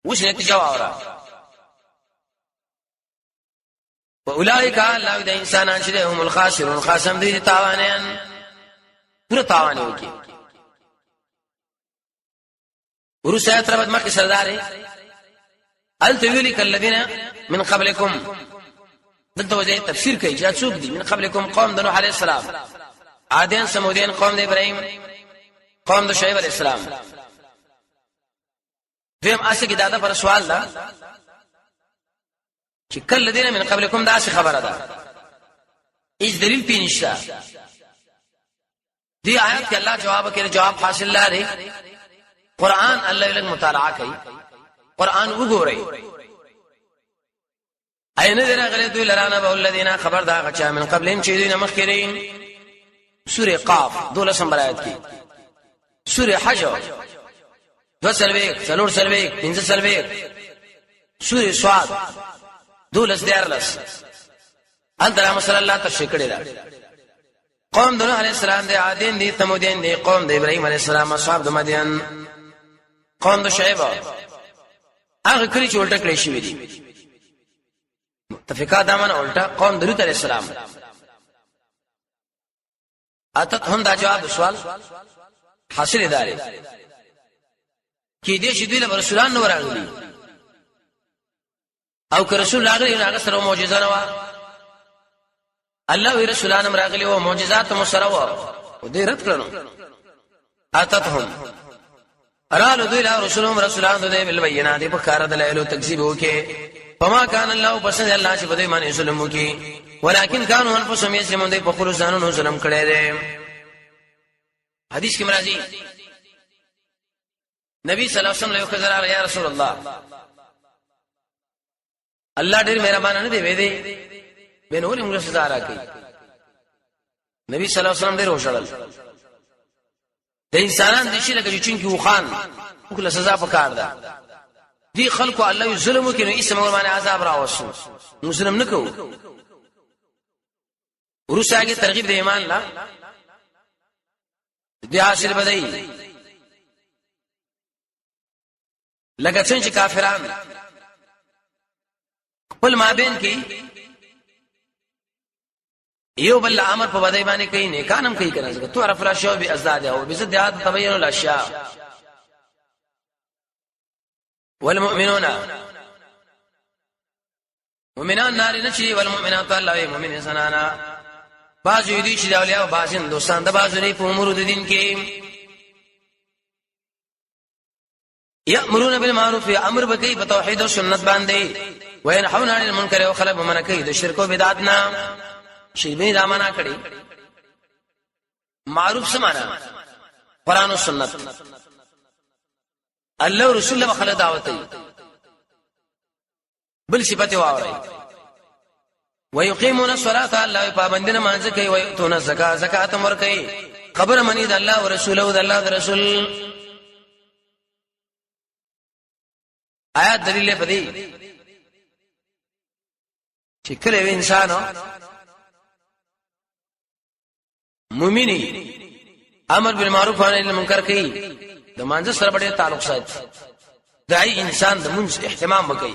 وش نتیجه واورا اولئک الله د انسانان چې هم الخاسرون خاصم دي تاوانيان پورا تاواني وکي ورسه تربت مکه سرداري التویلک الذين من قبلكم دلته وجه تفسیر کوي چې څوک دي من قبلكم قوم د نوح عليه السلام عادین سمودین قوم د ابراهيم قوم د شعیب عليه السلام دیم اسه کې دادا پر سوال ده چې کله الذين من قبلكم دا څه خبره ده هیڅ دلیل پې نشته دی آیت کې الله جواب کوي جواب حاصل لري قرآن الله لږ مطالعه کوي قرآن وګورئ اين ذرا غلطوا لرانا به الذين خبر دا غچا من قبلهم چې دوی مخکرين سوره قاف دوله سمبر آیت کې سوره حج دو سلویک سلور سلویک پنځه سلویک سوره صاد دولس دیارلس انترا مسل الله تشکړه ده قوم د نوح عليه السلام د عادین دي ثمودین دي قوم د ابراهيم عليه السلام اصحاب د مدین قوم د شعیب هغه کلی چې ولټ کړی شوی دي متفقا دامن الټا قوم د لوط عليه السلام اتت هم دا جواب سوال حاصل اداري کې دې چې دوی له رسولان نو راغلي او که رسول راغلی هغه سره معجزه نه و الله وی رسولان راغلي او معجزات مسره و او دې رد کړنو اتتهم ارالو دوی له رسولان دوی بالبينات په کار دلایل تکذیب وکي فما كان الله بس الله چې بده باندې ظلم وکي ولكن كانوا انفسهم يظلمون دې په خپل ځانونو ظلم کړي دي حدیث کې مرাজি نبی صلی الله علیه وسلم له خزر یا رسول الله الله ډېر مهربان نه دی وې دي بنوري موږ سزا راکړي نبی صلی الله علیه وسلم ډېر وشړل د انسانان د شي لکه چې وخان وکړه سزا پکار ده دی خلکو الله ظلم کوي نو اسم ورمانه عذاب راوسو مسلم نکو ورساګه ترغیب د ایمان لا دی حاصل بدای لکه څنګه کافران خپل مابین کې یو بل امر په بدای باندې کوي نه کانم کوي کنه تو عرف را شو به ازداد او بزداد تبين الاشياء والمؤمنون مؤمنان نار نشي والمؤمنات الله مؤمن سنانا بعض یدي چې اولیاء او بعض دوستان د بعض نه په امور د دین کې یامرون بالمعروف امر بکی په توحید او سنت باندې وینحون عن المنکر او خلق منکې د شرک او بدعت نه شی به دامنا کړي معروف سمانا قران او سنت الله رسول الله خلق دعوتي بل صفته واوري ويقيمون الصلاه الله پابندنه مانځ کوي ويتون الزکات زکات امر کوي خبر منی د الله او رسوله د الله د رسول آیات دلیل پدې چې کله انسان مؤمنی امر بالمعروف ونهي عن المنکر کوي د مانځ سره ډېر تعلق ساتي دای انسان د منځ اهتمام وکړي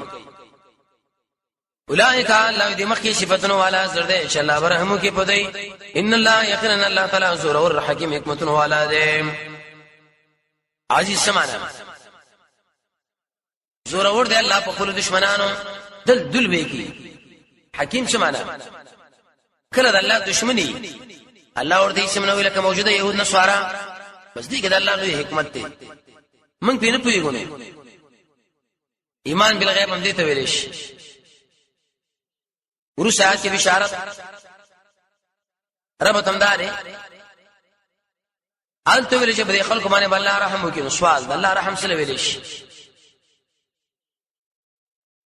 اولئک الله دې مخکې صفاتونو والا زرده ان شاء الله برحمو کې پدای ان الله یقینا الله تعالی زور او حکیم حکمتونو والا دې عزیز سمانا زور اور دې الله په خپل دشمنانو دل به کی حکیم سمانا کله د الله دشمنی الله اور دې سمنو لکه موجوده يهود نصارا بس دې کې د الله لوی حکمت دی موږ په نه پوهیږو ایمان بالغیب هم دې ته ویل شي ورسات کې بشارت رب تمداري حال ته ویل چې به خلکو باندې الله رحم وکړي سوال د الله رحم سره ویل شي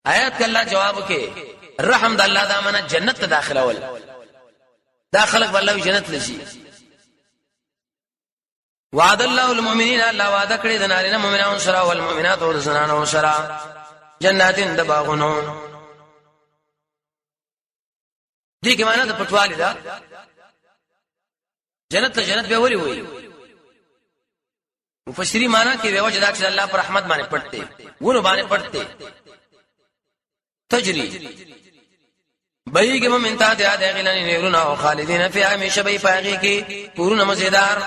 آیات کې الله جواب وکړي رحم د الله د امانت جنت ته داخله ول داخله والله جنت لشي وعد الله المؤمنین الله وعده کړی د نارینه مؤمنانو سره او المؤمنات او د زنانو سره جناتین د باغونو دې کې معنا د پټوالي دا جنت ته جنت به ولي وي مفسری معنا کې وجه دا چې الله پر رحمت باندې پټته ونه باندې پټته تجری بایګه من ته د غلن نورنا او خالدین فی همیشه به پاږي کې پورونه مزیدار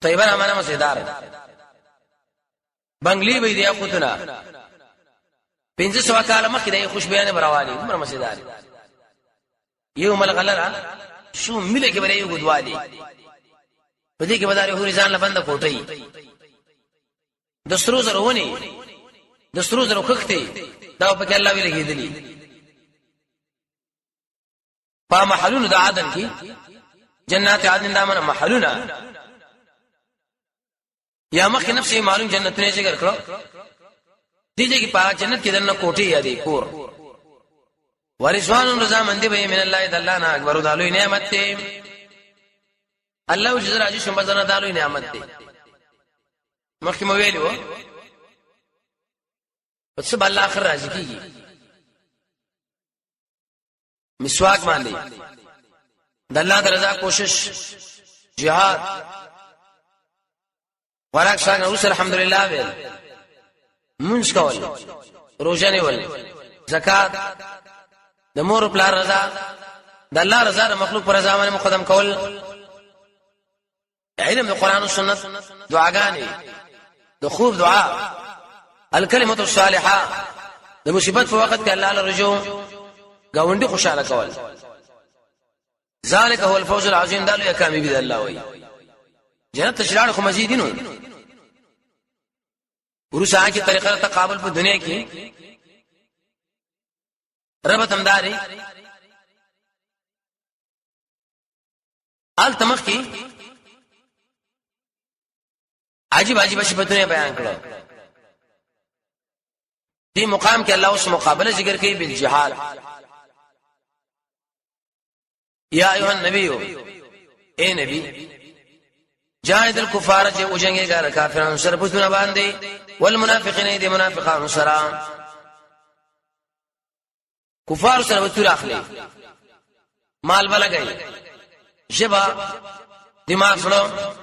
طیبه معنا مزیدار بنگلی به دی خودنا 500 کال مخکې د خوشبيانه براوالي عمر مزیدار یو مل غلره شو ملي کې بلې یو غدوالي په دې کې بداري هوري ځان لبند کوټي د سترو زرونی د سترو زرو خختي دا په کې الله ویل کېدلی په محلونو د عدن کې جنات عدن دامن محلونه یا مخکې نفسي معلوم جنتونه ذکر کړو دیږي کې په جنت کې دنه کوټي یادې کور ورزوان رضا مند به من الله تعالی اکبر دالو نعمت ته الله جل راځي شم بزنه دالو نعمت ته مخکې مو ویلو پس بل اخر راځي کیږي مسواک باندې د الله درزا کوشش jihad ورک شان اوس الحمدلله ویل منځ کول روزه نیول زکات د مور په رضا د الله رضا د مخلوق پر رضا باندې مقدم کول علم د قران او سنت دعاګانې د خوب دعا الکلمه الصالحه د مصیبت په وخت کې الله له رجو گاونډي خوشاله کول ذالک هو الفوز العظیم دالو یا کامیابی د الله وای جنت تشراړ خو مزیدینو ورسا کی طریقه تقابل په دنیا کې رب تمداري ال تمخ کی عجیب عجیب صفاتونه بیان کړو دې مقام کې الله اوس مقابله ذکر کوي بالجهاد یا ایها النبی اے نبی جاهد الكفار چې وجنګي ګار کافرانو سره پښتون باندې والمنافقین دې منافقانو سره کفار سره وتر اخلي مال بلګي جبا دماغ سره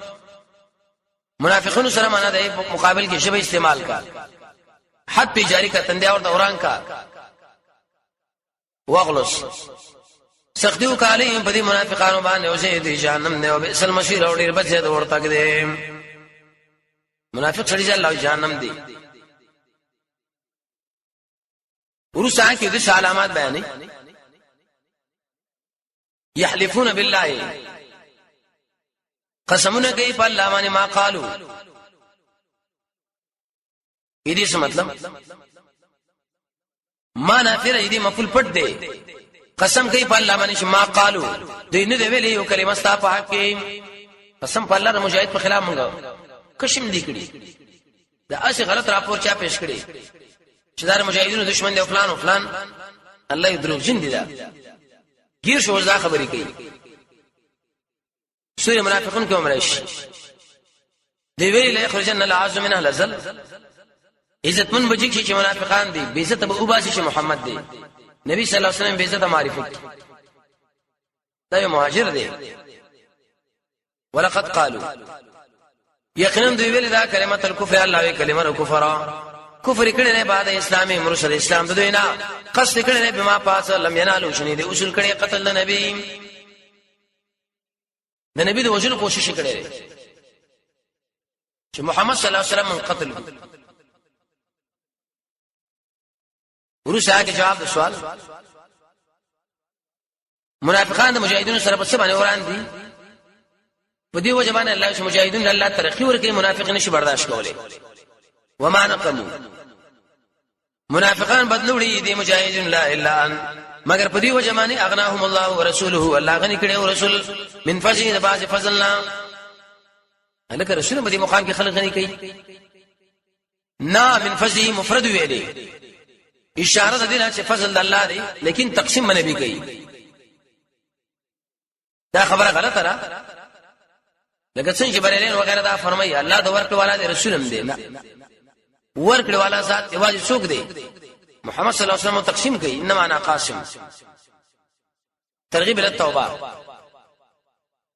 منافقینو سره معنا د مقابل کې جبا استعمال کا حد په جاری کا تندیا اور دوران کا واغلس سختیو کالی په دې منافقانو باندې او زه دې جهنم نه او بئس المصير او ډیر بچي د ورته کې منافق سړي الله جهنم دی ورسا کې د علامات بیانې يحلفون بالله قسمونه کوي په الله باندې ما قالو دې څه مطلب ما نافره دې مفعول پټ دی قسم کوي په الله باندې ما قالو دوی نه دی ویلې یو کلمه ستا په حق کې قسم په الله د مجاهد په خلاف مونږ کشم دی کړی دا اسی غلط راپور چا پیش کړی چې دا مجاهدونو دشمن دی فلان او فلان الله یې دروغ جن دي دا غیر شو ځا خبرې کوي سورې منافقون کې عمرش دی ویلې اخرجن العز من اهل زل عزت من بچی چې منافقان دي بے عزت ابو باسی چې محمد دی نبی صلی الله علیه وسلم بے عزت معرفت دا یو مهاجر دی ولقد قالوا یقینا دوی ویل دا کلمه الکفر الله وی کلمه الکفر کفر کړي نه بعد اسلامي مرسل اسلام د دوی نه قصد کړي نه بما پاس لم ينالوا شنی دي اصول کړي قتل نبی د نبی د وجل کوشش کړي چې محمد صلی الله علیه وسلم من قتل ورسا کې جواب د سوال منافقان د مجاهدینو سره په څه باندې وران دي په دې وجه باندې الله چې مجاهدین الله ترقی ورکړي منافق نشي برداشت کولای وما نقموا منافقان بدلوړي دي مجاهدین لا الا ان مگر په دې وجه باندې اغناهم الله ورسوله الله غني کړي او رسول من فضل بعض فضلنا الک رسول په دې مقام کې خلق غني کوي نا من فضل مفرد ویلي اشاره ده چې فضل الله دی لیکن تقسیم نبی کوي دا خبره غلطه ده لکه څنګه چې بریلین وغیرہ دا فرمایي الله د ورکړ والا دی رسول هم دی نه ورکړ والا ذات ایواز څوک دی محمد صلی الله علیه وسلم تقسیم کوي انما انا قاسم ترغیب ال التوبه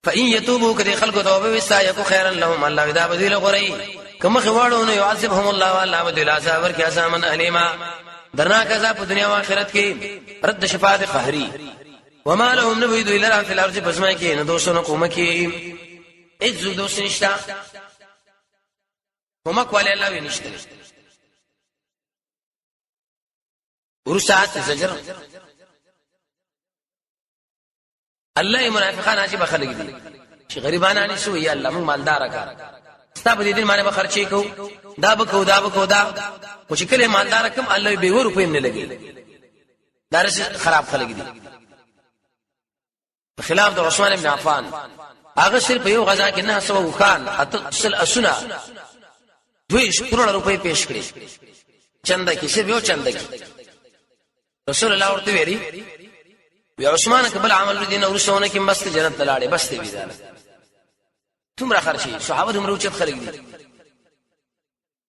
فإن يتوبوا كذي خلق توبه وستايكو خيرا لهم الله اذا بدل غري كما خوالو نو يعذبهم الله والله بدل عذاب كي عذابا أليما درناک عذاب په دنیا او آخرت کې رد شفاعت قهري وما لهم نبيد الا في الارض بسمه کې نه دوستونو کومه کې اذ دوست نشتا کومه کولای الله ونشته ورسات زجر الله منافقان عجيب خلق دي چې غریبانه نه شو یا الله موږ مالدار کا ستا په دې دین باندې خرچې کو دا بکو دا خو چې کله مالدار کم الله به ور په نه لګي دارس خراب خلق دي خلاف د عثمان ابن عفان هغه صرف یو غزا کې نه سو خان اتصل اسنا 2 کروڑ روپے پیش کړي چنده کې صرف یو چنده کې رسول الله ورته ویري وی عثمان قبل عمل دین ورسونه کې مست جنت لاړې بس ته ویدار تمره خرشي صحابه دمرو چت خلق دي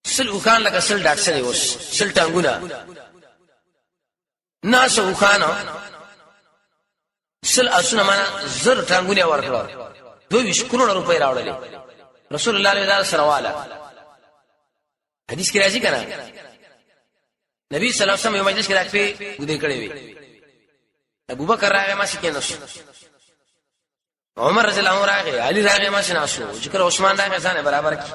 سل وکان لکه سل ډاکټر اوس سل ټنګونه ناس وکانو سل اسونه معنا زر ټنګونه ورکړه 22 کروڑ روپے راوړل رسول الله صلی الله علیه وسلم حدیث کې راځي کنه نبی صلی الله علیه وسلم یو مجلس کې راځي ودې کړې وي ابو بکر راغی ما سکینس عمر رضی الله عنه راغی علی راغی ما سناسو ذکر عثمان راغی ځان برابر کی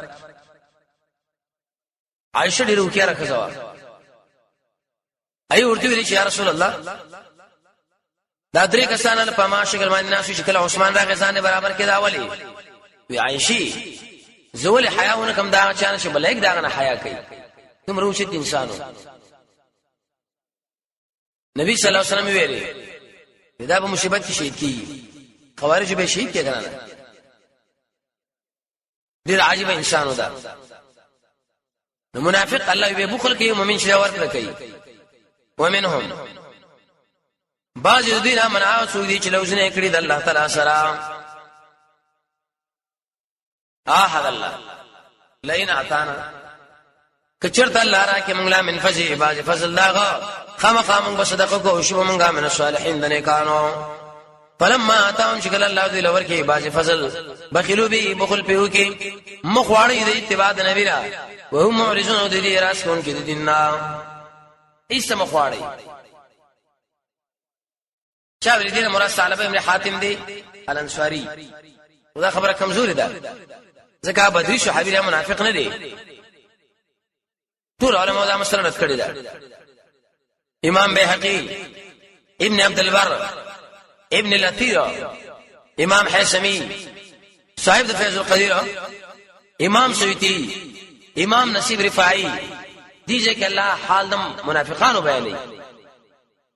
عائشہ ډیره وکیا راخځوا ای ورته ویل چې یا رسول الله دا درې کسان په ما شکل باندې ناسو چې کله عثمان راغی ځان برابر کې دا ولی وی عائشی زول حیاونه کم دا چانه چې بلایک دا نه حیا کوي تم روشت انسانو نبی صلی الله علیه وسلم ویلي دا به مصیبت کې شهید کی خوارج به شهید کې کنه ډیر عجیب انسانو دا منافق الله به بخل کوي مؤمن شي ورکړه کوي ومنهم بعض الذين منعوا سودي چې لوزنه کړی د الله تعالی سره الله لئن اتانا کچرت الله را کې موږ لا من فضل باج فضل داغه خامخام بصدقه کو شو موږ من الصالحین دنه کانو فلما اتاهم شکل الله ذی لور کې باج فضل بخلوا به بخل په کې مخواړی د اتباع د نبی را وهم معرضون د دې راس کون کې د دیننا ایسه مخواړی چا ولې دې مراد ثعلبه ابن حاتم دی الانصاری دا خبره کمزوري ده ځکه بدری شو حبیب منافق نه دی ټول علماء دا مسله رد کړی ده امام بیهقی ابن عبد البر ابن الاثیر امام حیثمی صاحب فیض القدیر امام سیوطی امام نصیب رفاعی دیجه کہ اللہ حال دم منافقانو بیانی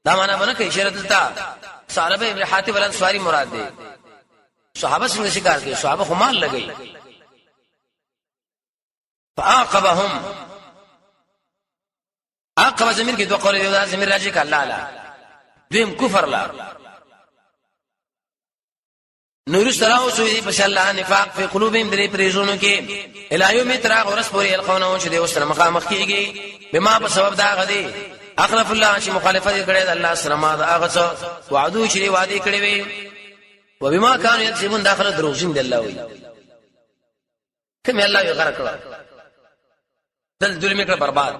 دا معنی بنا کہ اشارت دلتا صحابہ ابن حاتم الانصاری مراد دے صحابہ سنگ شکار کے صحابہ خمال لگئی فآقبهم عقب زمین کی دو قول دیو زمین راجی کا اللہ لا دویم کفر لا نور سراو سوی پس اللہ نفاق فی قلوبهم دری پریزونو کی الایو می تراغ ورس پوری القونو چه دیو سر مقامخ کیگی بما پا سبب دا غدی اخلف اللہ چه مخالفت کرد اللہ سر ما دا آغسو وعدو چه دی وعدی کردوی و بما کانو یکسیبون داخل دروغزین دی اللہ وی کمی اللہ وی غرق کرد دل دل مکر برباد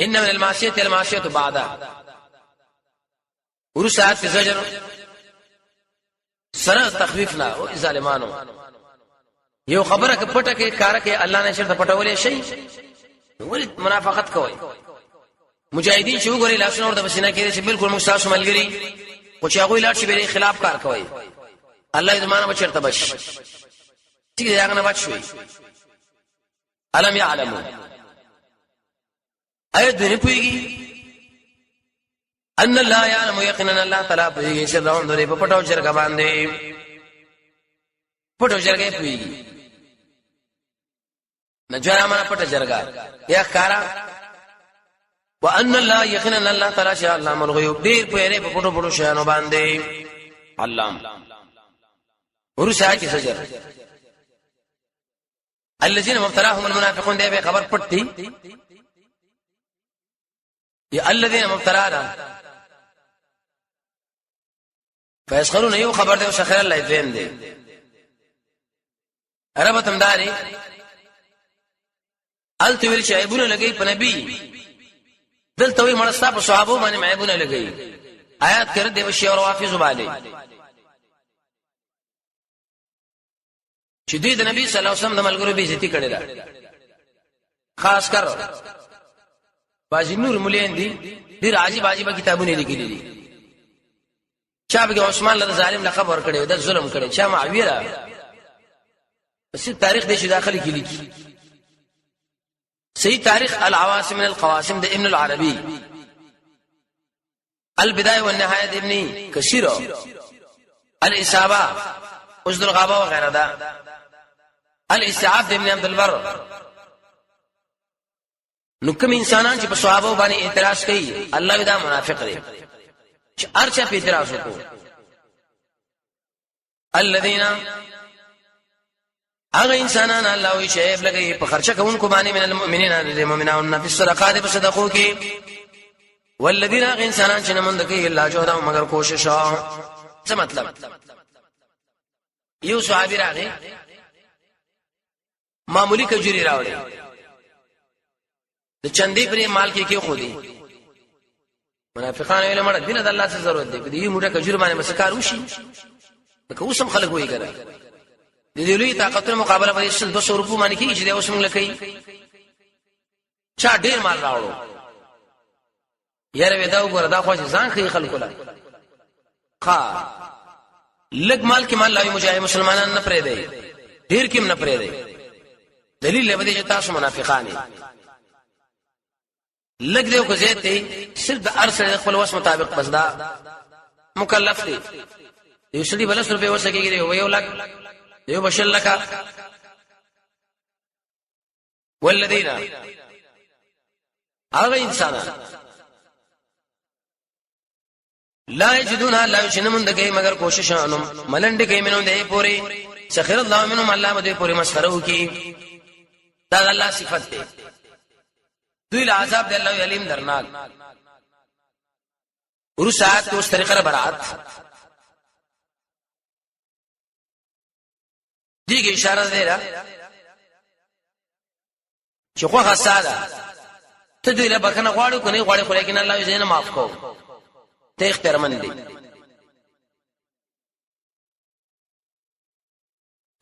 ان من المعصیه المعصیه بعدا ورسات زجر سره تخفیفنا او ظالمانو یو خبره ک پټه کې کار کې الله نه شرط پټولې شي ولې منافقت کوي مجاهدین چې وګوري لاسونه ورته بسینه کې چې بالکل مستاسو ملګری او چې هغه لاړ شي به خلاف کار کوي الله دې زمانه بچرته بش چې هغه نه بچوي علم يعلموا ايه دنه پويږي ان الله يعلم يقينا الله تعالی پويږي چې راون دوی په پټو چرګ باندې پټو چرګ پويږي نجرا ما پټ چرګ یا کارا وان الله يقينا الله تعالی شاء الله من غيوب ډیر په پټو پټو شانو باندې علام ورسا کی سجر الذين مبتلاهم المنافقون ده به خبر پټي یا الذين مبتلانا فیسخرون یو خبر دی او سخر الله دویم دی عربتم داری الته ویل چې عیبونه لګي په نبی دلته وی مړستا په صحابه باندې عیبونه لګي آیات کړ دی وشي او حافظ باندې چې دوی د نبی صلی الله علیه وسلم د ملګرو به عزت کړي دا خاص کر باجی نور مولین دي ډیر عجیب کتابونه لیکلي دي چا به عثمان له ظالم لقب ور کړي د ظلم کړي چا معاویه بس تاریخ دې شي داخلي کې لیکي صحیح تاریخ العواصم من القواسم د ابن العربي البدايه والنهايه د ابن كثير الاصابه اسد الغابه وغيرها ده الاستيعاب د ابن عبد البر نو کوم انسانان چې په صحابه باندې اعتراض کوي الله دا منافق دی چې ارچا په اعتراض وکړو الذين هغه انسانان الله وی شیب لګي په خرچه کوونکو باندې من المؤمنین المؤمنون فی الصدقات بصدقو کې والذین هغه انسانان چې نمند کوي الله جوړه مگر کوشش څه مطلب یو صحابي راغی معمولی کجوري راوړي د چندې پرې مال کې خو دي منافقان ویل مړه دین د الله څخه ضرورت دی دې موټه کجور باندې مسکار وشي که اوسم خلک وایي ګره د دې لوی طاقتونو مقابله په 200 روپو باندې کېږي چې اوس موږ لکې چا ډیر مال راوړو یاره ودا وګوره دا خو ځان خې خلکو لا ښا لګ مال کې مال لوي مجاهد مسلمانان نه پرې دی ډیر کې نه پرې دی دلیل لبدې چې تاسو منافقان لګ دیو کو زیات دی صرف د ارسل خپل وس مطابق بس دا مکلف دی یو سړي بل سره به وسکیږي یو لګ یو بشل لك والذين هغه انسان لا يجدون لا يشنمون دغه مگر کوشش انم ملنډ کې منو دی پوری سخر الله منهم الله مده پوری مسخره کی دا الله صفت دی دوی له عذاب دی الله علیم درناک ورسات اوس طریقه برات دیگه اشاره دی را چې خو ساده ته دوی له بکنه غواړو کني غواړي خو لیکن الله یې زینه معاف کو ته اختیارمن دی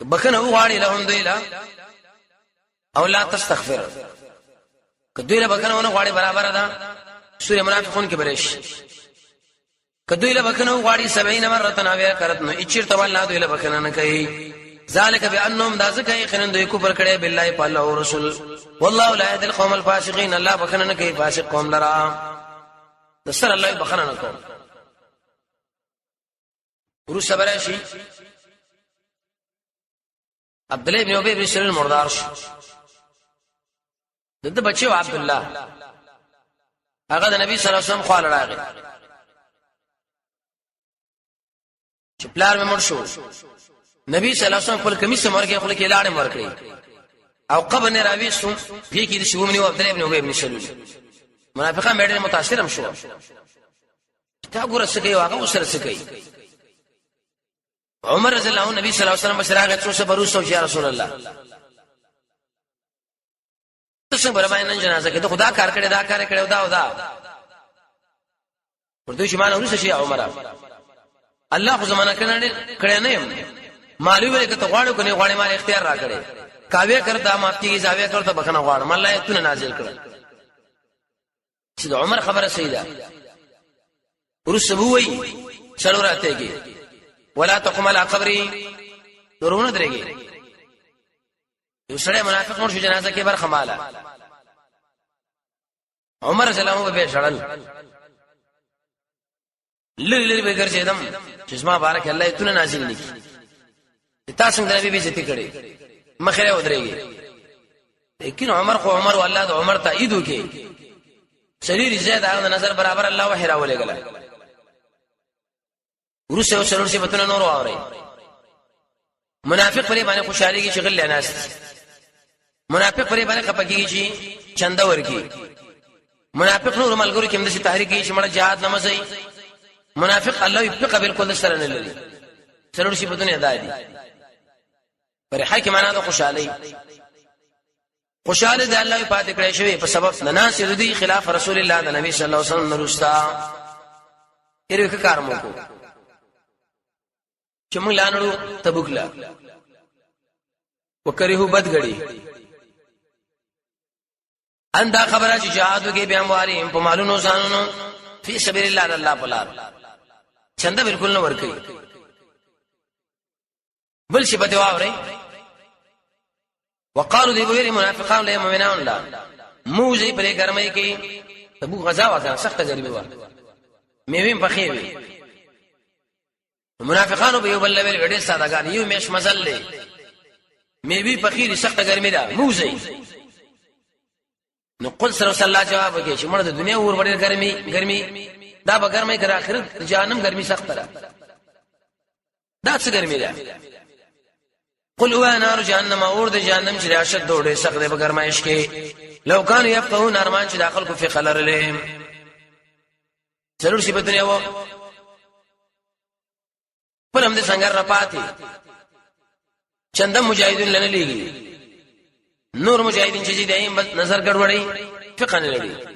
بکنه غواړي له هم دوی له او لا تستغفر کدوې له بکنه ونه غواړي برابر ده سورې منافقون کې برش کدوې له بکنه غواړي 70 مره ناویا کرت نو اچیر ته الله دوی له بکنه نه کوي ذالک بانهم ذازک یقینا دوی کفر کړي بالله په الله او رسول والله لا يهدي القوم الفاسقين الله بخنه نه کوي فاسق قوم لرا دسر الله بخنه نه کوي ورو صبر شي عبد الله بن ابي بن سلول مردار شو دته بچو عبد الله هغه د نبی صلی الله علیه وسلم خو لراغی چې پلار مې مړ شو نبی صلی الله علیه وسلم خپل کمیس مرګه خپل کې لاړې ورکړي او قبر نه راوي شو په کې د شوم نیو عبد الله ابن ابي ابن سلول منافقان مېډل متاثر هم شو تا ګور څه کوي هغه وسره څه کوي عمر رضی الله عنه نبی صلی الله علیه وسلم بشراغه څو صبر یا رسول الله تاسو برابر نن جنازه کې خدا کار کړي دا کار کړي دا ودا ورته چې مان ورسې شي عمر الله خو زمانہ کړه نه مالوی ولې ته غواړو کني غواړې مال اختیار را کړي کاوی کرتا مافتی زاویه کرتا بخنه غواړم الله یې تونه نازل کړ چې عمر خبره صحیح ده ورسبوي څلوراته کې ولا تقم على قبري درونه درېږي یو سړی منافق مور شو جنازه کې برخه ماله عمر سلام به شړل لری به ګرځیدم چې اسما بارک الله یې تونه نازل نکي تاسو د نبی بیزتی کړي مخره ودرېږي لیکن عمر خو عمر والله د عمر تایید وکي شریر زید هغه نظر برابر الله وحی راولې غلا ورسه وسرور شي بتونه نور اوري منافق پرې باندې خوشالي کې شغل لناست منافق پرې باندې خپګي چې چنده ورکی منافق نور ملګرو کې هم د تحریک کې شمړه جهاد نمازي منافق الله فقه بالکل سره نه لري څلور شي په دنیا دادي فرحه کې معنا د خوشاله د الله پاتې کړی شوی په سبب ناس ردی خلاف رسول الله د نبی صلی الله علیه وسلم نورستا هر کار مو کو چې موږ لانړو تبوک لا وکړو بدګړي اندا خبره چې جهاد کې بیا مواریم په مالونو ځانونو فی سبیل الله الله بلار چنده بالکل نه ورکي بل شي په دیواره وقالوا دی ویری منافقان له مؤمنان لا موزي پرې ګرمای کې تبو غزا وکړه سخت ګرمي و میویم پخې وي منافقانو به یو بل له ډېر سادهګان یو مېش مزل له میوي پخې سخت ګرمي ده موزي نو قل صلی الله جواب وکړي چې مړه د دنیا اور وړي ګرمي دا به ګرمي کړه اخرت جهنم ګرمي سخت ده دا څه ګرمي ده قل هو نار جهنم اور د جهنم چې راشد دوړې سخت ده به ګرمایش کې لو کان يفقهون ارمان چې داخل کو فی خلر له ضرور شي په دنیا و پر هم دې څنګه را پاتې چنده مجاهدین لنه لګي نور مجاهدین چې دې نظر ګډوډي فقه نه لري